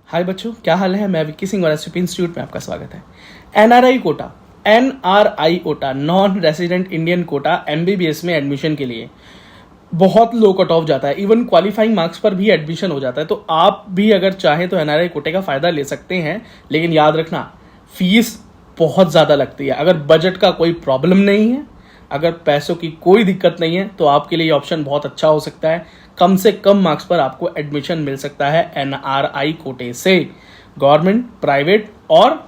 हाय बच्चों, क्या हाल है। मैं विक्की सिंह और एसवीपी इंस्टीट्यूट में आपका स्वागत है। NRI quota, NRI quota, non resident Indian quota MBBS में एडमिशन के लिए बहुत लो कट ऑफ जाता है। इवन क्वालिफाइंग मार्क्स पर भी एडमिशन हो जाता है। तो आप भी अगर चाहें तो एनआरआई कोटे का फायदा ले सकते हैं, लेकिन याद रखना फीस बहुत ज़्यादा लगती है। अगर बजट का कोई प्रॉब्लम नहीं है, अगर पैसों की कोई दिक्कत नहीं है, तो आपके लिए ये ऑप्शन बहुत अच्छा हो सकता है। कम से कम मार्क्स पर आपको एडमिशन मिल सकता है एनआरआई कोटे से, गवर्नमेंट, प्राइवेट और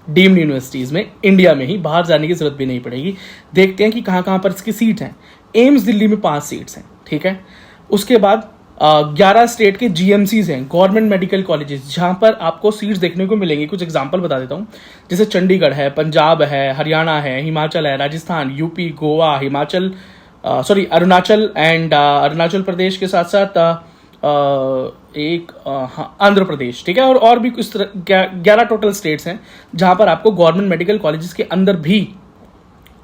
डीम्ड यूनिवर्सिटीज़ में, इंडिया में ही। बाहर जाने की जरूरत भी नहीं पड़ेगी। देखते हैं कि कहाँ कहाँ पर इसकी सीट हैं। एम्स दिल्ली में 5 सीट्स हैं, ठीक है। उसके बाद 11 स्टेट के जीएमसीज हैं, गवर्नमेंट मेडिकल कॉलेजेस, जहाँ पर आपको सीट्स देखने को मिलेंगी। कुछ एग्जांपल बता देता हूँ, जैसे चंडीगढ़ है, पंजाब है, हरियाणा है, हिमाचल है, राजस्थान, यूपी, गोवा, अरुणाचल एंड अरुणाचल प्रदेश के साथ साथ आंध्र प्रदेश, ठीक है। और भी कुछ 11 टोटल स्टेट्स हैं जहाँ पर आपको गवर्नमेंट मेडिकल कॉलेजेस के अंदर भी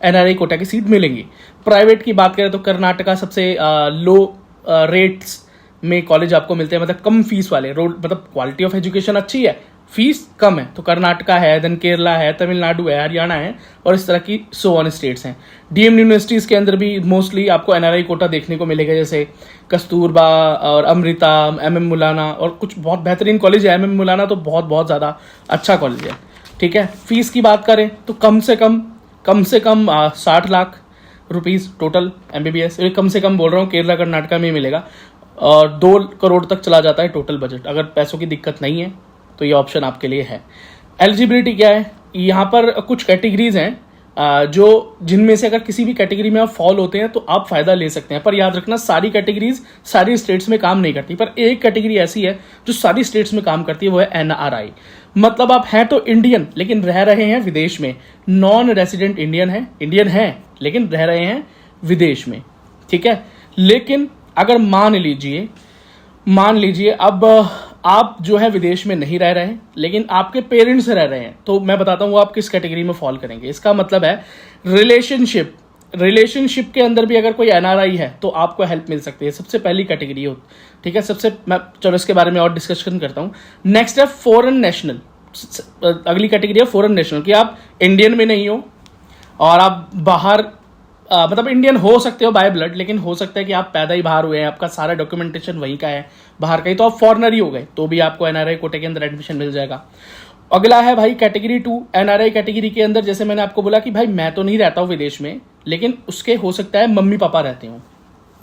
एनआरआई कोटा की सीट मिलेंगी। प्राइवेट की बात करें तो कर्नाटका सबसे लो रेट्स में कॉलेज आपको मिलते हैं, मतलब कम फीस वाले। मतलब क्वालिटी ऑफ एजुकेशन अच्छी है, फीस कम है, तो कर्नाटका है, देन केरला है, तमिलनाडु है, हरियाणा है, और इस तरह की सो ऑन स्टेट्स हैं। डीएम यूनिवर्सिटीज़ के अंदर भी मोस्टली आपको एनआरआई कोटा देखने को मिलेगा, जैसे कस्तूरबा और अमृता, एमएम मौलाना, और कुछ बहुत बेहतरीन कॉलेज है। एमएम मौलाना तो बहुत ज़्यादा अच्छा कॉलेज है, ठीक है। फीस की बात करें तो कम से कम 60 लाख रुपीज़ टोटल एमबीबीएस। कम से कम बोल रहा हूँ, केरला कर्नाटका में ही मिलेगा, और 2 करोड़ तक चला जाता है टोटल बजट। अगर पैसों की दिक्कत नहीं है तो ये ऑप्शन आपके लिए है। एलिजिबिलिटी क्या है, यहाँ पर कुछ कैटेगरीज हैं जो जिनमें से अगर किसी भी कैटेगरी में आप फॉल होते हैं तो आप फायदा ले सकते हैं। पर याद रखना, सारी कैटेगरीज सारी स्टेट्स में काम नहीं करती, पर एक कैटेगरी ऐसी है जो सारी स्टेट्स में काम करती है, वो है एनआरआई। मतलब आप हैं तो इंडियन, लेकिन रह रहे हैं विदेश में। नॉन रेसिडेंट इंडियन है लेकिन रह रहे हैं विदेश में, ठीक है। लेकिन अगर मान लीजिए अब आप जो है विदेश में नहीं रह रहे हैं, लेकिन आपके पेरेंट्स रह रहे हैं, तो मैं बताता हूँ आप किस कैटेगरी में फॉल करेंगे। इसका मतलब है रिलेशनशिप के अंदर भी अगर कोई एनआरआई है तो आपको हेल्प मिल सकती है। सबसे पहली कैटेगरी हो, ठीक है। चलो इसके बारे में और डिस्कशन करता हूँ। नेक्स्ट है फॉरेन नेशनल। अगली कैटेगरी है फॉरेन नेशनल, कि आप इंडियन में नहीं हो और आप बाहर मतलब इंडियन हो सकते हो बाय ब्लड, लेकिन हो सकता है कि आप पैदा ही बाहर हुए हैं, आपका सारा डॉक्यूमेंटेशन वहीं का है, बाहर का ही, तो आप फॉरेनर ही हो गए, तो भी आपको एनआरआई कोटे के अंदर एडमिशन मिल जाएगा। अगला है भाई कैटेगरी 2। एनआरआई कैटेगरी के अंदर जैसे मैंने आपको बोला कि भाई मैं तो नहीं रहता हूँ विदेश में, लेकिन उसके हो सकता है मम्मी पापा रहते हो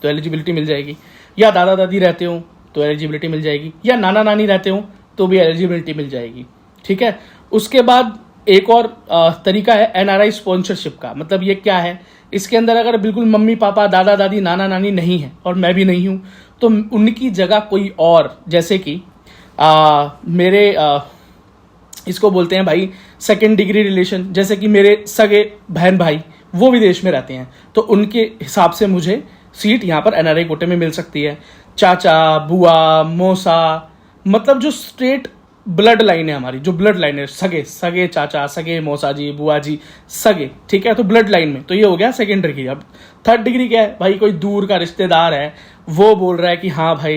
तो एलिजिबिलिटी मिल जाएगी, या दादा दादी रहते हो तो एलिजिबिलिटी मिल जाएगी, या नाना नानी रहते हो तो भी एलिजिबिलिटी मिल जाएगी, ठीक है। उसके बाद एक और तरीका है एनआरआई स्पॉन्सरशिप का। मतलब ये क्या है, इसके अंदर अगर बिल्कुल मम्मी पापा, दादा दादी, नाना नानी नहीं है, और मैं भी नहीं हूँ, तो उनकी जगह कोई और, जैसे कि मेरे इसको बोलते हैं भाई सेकेंड डिग्री रिलेशन, जैसे कि मेरे सगे बहन भाई वो विदेश में रहते हैं, तो उनके हिसाब से मुझे सीट यहाँ पर एनआरआई कोटे में मिल सकती है। चाचा, बुआ, मौसा, मतलब जो स्ट्रेट ब्लड लाइन है हमारी, जो ब्लड लाइन है, सगे चाचा, सगे मौसा जी, बुआ जी, सगे, ठीक है। तो ब्लड लाइन में तो ये हो गया सेकेंड डिग्री। अब थर्ड डिग्री क्या है भाई, कोई दूर का रिश्तेदार है, वो बोल रहा है कि हाँ भाई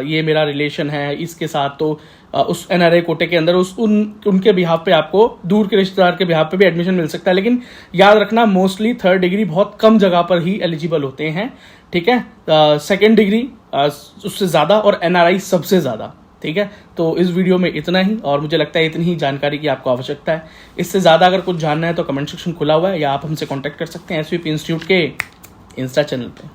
ये मेरा रिलेशन है इसके साथ, तो उस एनआरआई कोटे के अंदर उनके बिहाफ पे आपको, दूर के रिश्तेदार के बिहाफ पे भी एडमिशन मिल सकता है। लेकिन याद रखना, मोस्टली थर्ड डिग्री बहुत कम जगह पर ही एलिजिबल होते हैं, ठीक है। सेकेंड डिग्री उससे ज़्यादा, और एनआरआई सबसे ज़्यादा, ठीक है। तो इस वीडियो में इतना ही, और मुझे लगता है इतनी ही जानकारी की आपको आवश्यकता है। इससे ज़्यादा अगर कुछ जानना है तो कमेंट सेक्शन खुला हुआ है, या आप हमसे कांटेक्ट कर सकते हैं एसवीपी इंस्टीट्यूट के इंस्टा चैनल पे।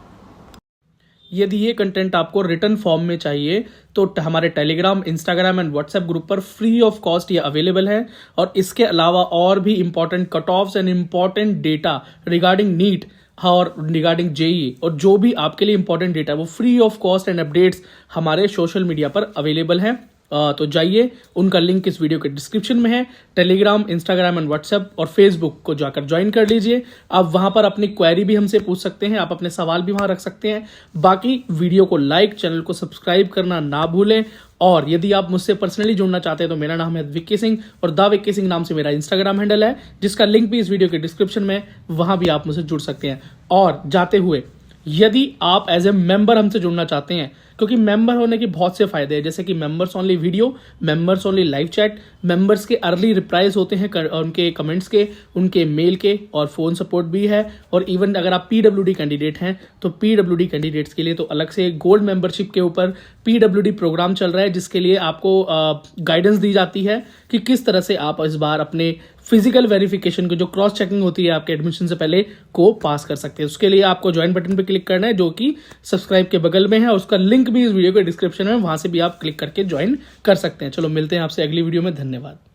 यदि ये कंटेंट आपको रिटर्न फॉर्म में चाहिए तो हमारे Telegram, Instagram and WhatsApp group पर फ्री ऑफ कॉस्ट ये अवेलेबल है। और इसके अलावा और भी important cut offs and important data regarding NEET और रिगार्डिंग जेईई, और जो भी आपके लिए इंपॉर्टेंट डेटा वो free of cost and updates हमारे सोशल मीडिया पर अवेलेबल हैं। तो जाइए, उनका लिंक इस वीडियो के डिस्क्रिप्शन में है। टेलीग्राम, इंस्टाग्राम एंड व्हाट्सएप और फेसबुक को जाकर ज्वाइन कर लीजिए। आप वहां पर अपनी क्वेरी भी हमसे पूछ सकते हैं, आप अपने सवाल भी वहां रख सकते हैं। बाकी वीडियो को लाइक, चैनल को सब्सक्राइब करना ना भूलें। और यदि आप मुझसे पर्सनली जुड़ना चाहते हैं तो मेरा नाम है विक्की सिंह, और द विक्की सिंह नाम से मेरा इंस्टाग्राम हैंडल है, जिसका लिंक भी इस वीडियो के डिस्क्रिप्शन में, वहां भी आप मुझसे जुड़ सकते हैं। और जाते हुए, यदि आप एज ए मेंबर हमसे जुड़ना चाहते हैं, क्योंकि मेंबर होने के बहुत से फायदे हैं, जैसे कि members only video, members only live chat, members के अर्ली रिप्लाईज होते हैं उनके कमेंट्स के, उनके मेल के, और फोन सपोर्ट भी है। और इवन अगर आप पीडब्ल्यूडी कैंडिडेट हैं तो पीडब्ल्यूडी कैंडिडेट्स के लिए तो अलग से गोल्ड मेंबरशिप के ऊपर पीडब्ल्यूडी प्रोग्राम चल रहा है, जिसके लिए आपको गाइडेंस दी जाती है कि किस तरह से आप इस बार अपने फिजिकल वेरिफिकेशन को, जो क्रॉस चेकिंग होती है आपके एडमिशन से पहले, को पास कर सकते हैं। उसके लिए आपको ज्वाइन बटन पे क्लिक करना है, जो कि सब्सक्राइब के बगल में है, और उसका लिंक भी इस वीडियो के डिस्क्रिप्शन में, वहां से भी आप क्लिक करके ज्वाइन कर सकते हैं। चलो मिलते हैं आपसे अगली वीडियो में। धन्यवाद।